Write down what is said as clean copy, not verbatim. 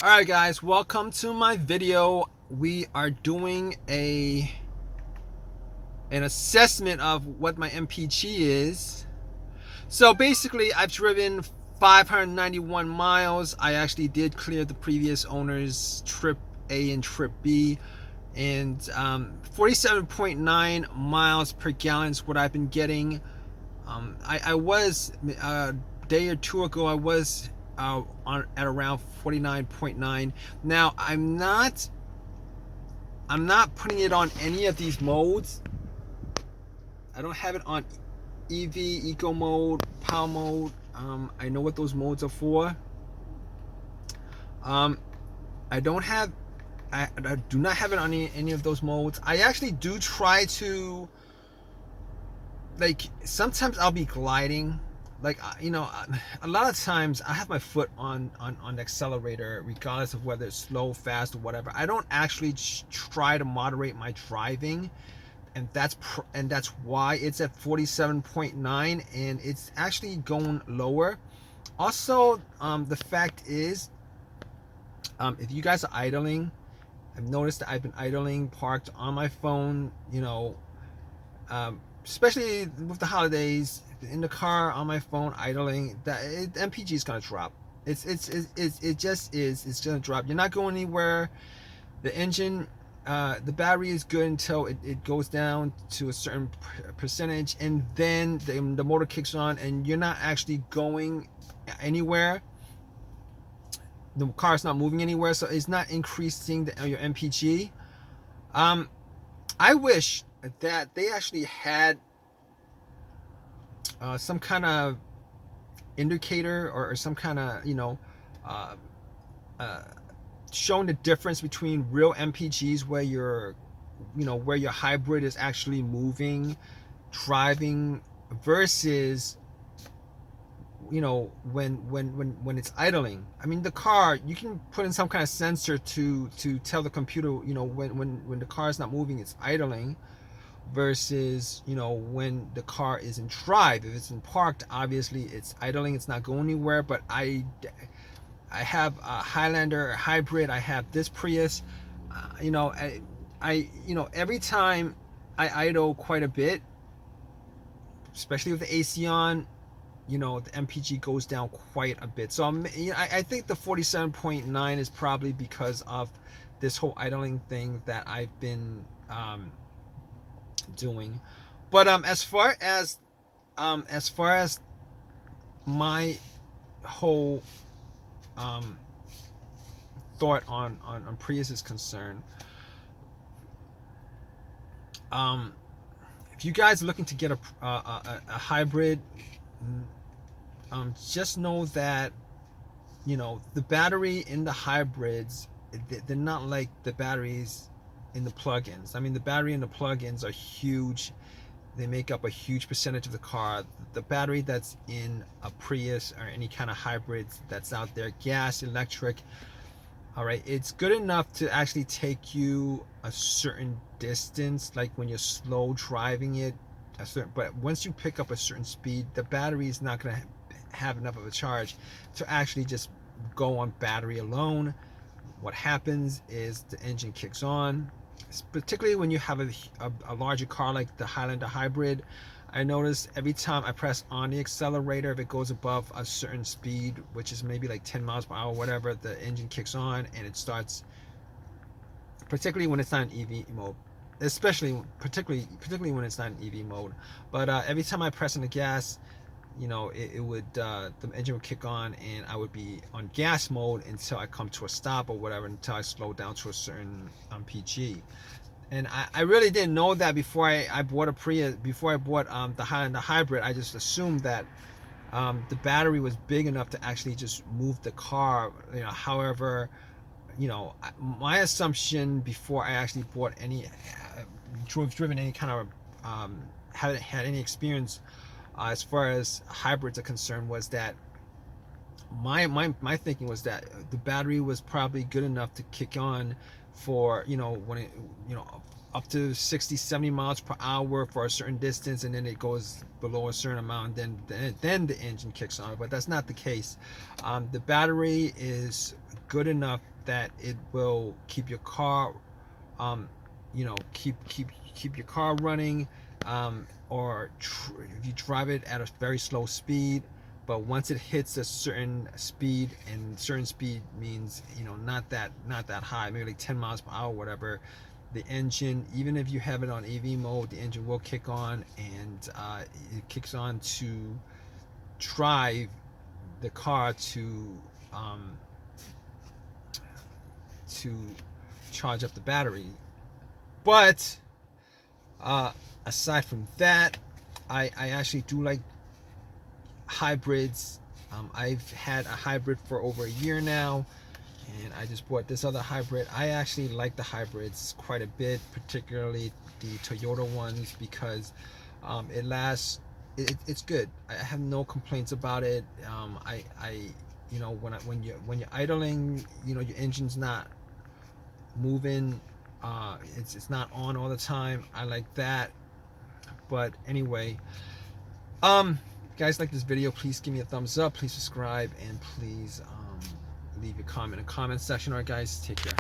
Alright guys, welcome to my video. We are doing an assessment of what my MPG is. So basically I've driven 591 miles. I actually did clear the previous owner's trip A and trip B, and 47.9 miles per gallon is what I've been getting. I was a day or two ago. I was on at around 49.9. Now I'm not putting it on any of these modes. I don't have it on EV, Eco mode, Power mode. I know what those modes are for. Um, I don't have. I do not have it on any of those modes. I actually do try to, like, sometimes I'll be gliding, like, a lot of times I have my foot on the accelerator regardless of whether it's slow, fast, or whatever. I don't actually try to moderate my driving, and that's why it's at 47.9, and it's actually going lower. Also, the fact is, if you guys are idling, I've noticed that I've been idling parked on my phone, especially with the holidays, in the car on my phone idling, MPG is gonna drop. It just is. It's gonna drop. You're not going anywhere. The engine, the battery is good until it goes down to a certain percentage, and then the motor kicks on, and you're not actually going anywhere. The car's not moving anywhere, so it's not increasing your MPG. I wish that they actually had some kind of indicator, or some kind of uh, uh, showing the difference between real MPGs where your hybrid is actually moving, driving, versus when it's idling. I mean, the car, you can put in some kind of sensor to tell the computer, when the car is not moving, it's idling, versus when the car is in drive. If it's in parked, obviously it's idling, it's not going anywhere. But I have a Highlander, a hybrid. I have this Prius. Every time I idle quite a bit, especially with the AC on, the MPG goes down quite a bit. So I think the 47.9 is probably because of this whole idling thing that I've been doing. But as far as my whole thought on Prius is concerned, if you guys are looking to get a hybrid, just know that the battery in the hybrids, they're not like the batteries in the plug-ins. I mean, the battery in the plug-ins are huge. They make up a huge percentage of the car. The battery that's in a Prius or any kind of hybrids that's out there, gas, electric, all right, it's good enough to actually take you a certain distance, like when you're slow driving it, but once you pick up a certain speed, the battery is not going to have enough of a charge to actually just go on battery alone. What happens is the engine kicks on, particularly when you have a larger car like the Highlander hybrid. I notice every time I press on the accelerator, if it goes above a certain speed, which is maybe like 10 miles per hour, whatever, the engine kicks on and it starts, particularly when it's not in EV mode, particularly when it's not in EV mode. But every time I press on the gas, it would, the engine would kick on, and I would be on gas mode until I come to a stop or whatever, until I slow down to a certain PG. And I really didn't know that before I bought a Prius. Before I bought the Highlander hybrid, I just assumed that the battery was big enough to actually just move the car. However, my assumption before I actually bought any, driven any kind of, haven't had any experience as far as hybrids are concerned, was that my thinking was that the battery was probably good enough to kick on for when it up to 60, 70 miles per hour for a certain distance, and then it goes below a certain amount, and then the engine kicks on. But that's not the case. The battery is good enough that it will keep your car, keep your car running, or if you drive it at a very slow speed. But once it hits a certain speed, and certain speed means not that high, maybe like 10 miles per hour, whatever, the engine, even if you have it on AV mode, the engine will kick on, and it kicks on to drive the car to charge up the battery. But aside from that, I actually do like hybrids. I've had a hybrid for over a year now, and I just bought this other hybrid. I actually like the hybrids quite a bit, particularly the Toyota ones, because it lasts. It's good. I have no complaints about it. When you're idling, your engine's not moving. It's not on all the time. I like that. But anyway, guys, like this video, please give me a thumbs up, please subscribe, and please leave your comment in the comment section. Alright guys, take care.